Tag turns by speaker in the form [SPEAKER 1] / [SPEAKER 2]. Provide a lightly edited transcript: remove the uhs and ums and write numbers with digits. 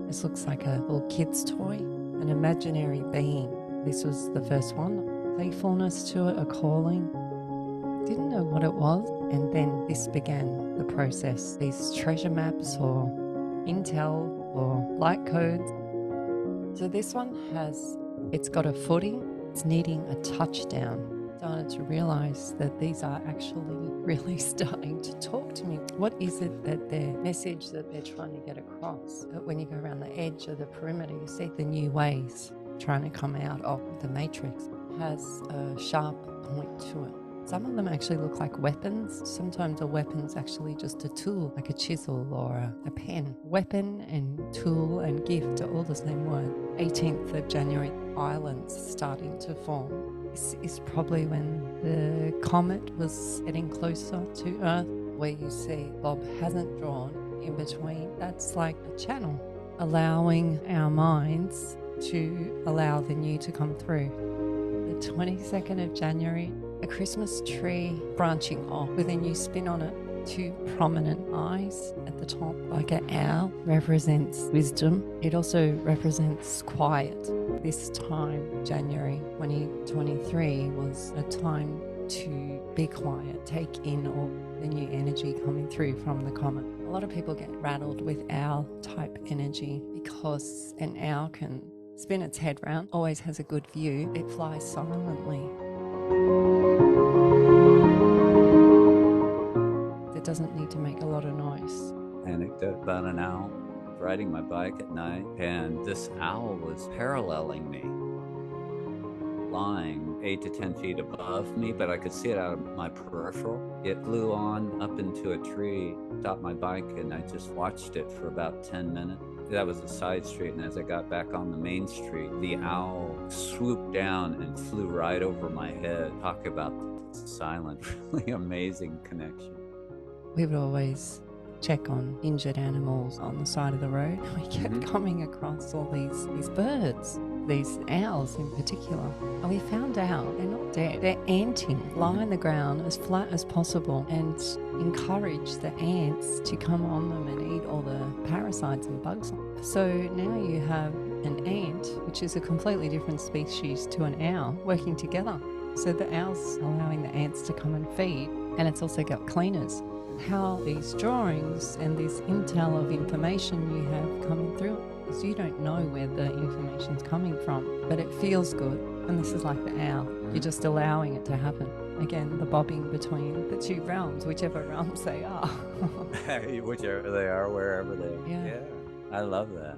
[SPEAKER 1] This looks like a little kid's toy, an imaginary being. This was the first one. Playfulness to it, a calling. Didn't know what it was. And then this began the process. These treasure maps or intel or light codes. So this one it's got a footing. It's needing a touchdown. Started to realize that these are actually really starting to talk to me. What is it that their message that they're trying to get across? But when you go around the edge of the perimeter, you see the new ways trying to come out of the matrix. It has a sharp point to it. Some of them actually look like weapons. Sometimes a weapon's actually just a tool, like a chisel or a pen. Weapon and tool and gift are all the same word. 18th of January, islands starting to form. This is probably when the comet was getting closer to Earth, where you see Bob hasn't drawn in between. That's like a channel, allowing our minds to allow the new to come through. The 22nd of January, a Christmas tree branching off with a new spin on it. Two prominent eyes at the top, like an owl, represents wisdom. It also represents quiet. This time, January 2023, was a time to be quiet, take in all the new energy coming through from the comet. A lot of people get rattled with owl type energy because an owl can spin its head round, always has a good view. It flies silently. It doesn't need to make a lot of noise.
[SPEAKER 2] Anecdote about an owl. Riding my bike at night, and this owl was paralleling me, lying 8 to 10 feet above me, but I could see it out of my peripheral. It flew on up into a tree, stopped my bike, and I just watched it for about 10 minutes. That was a side street, and as I got back on the main street, the owl swooped down and flew right over my head. Talk about silent, really amazing connection.
[SPEAKER 1] We would always check on injured animals on the side of the road. We kept coming across all these birds, these owls in particular. And we found out they're not dead. They're anting, lie on the ground as flat as possible and encourage the ants to come on them and eat all the parasites and bugs. So now you have an ant, which is a completely different species to an owl, working together. So the owl's allowing the ants to come and feed, and it's also got cleaners. How these drawings and this intel of information you have coming through, because you don't know where the information's coming from, but it feels good. And this is like the owl. You're just allowing it to happen. Again, the bobbing between the two realms, whichever realms they are.
[SPEAKER 2] Whichever they are, wherever they are.
[SPEAKER 1] Yeah.
[SPEAKER 2] I love that.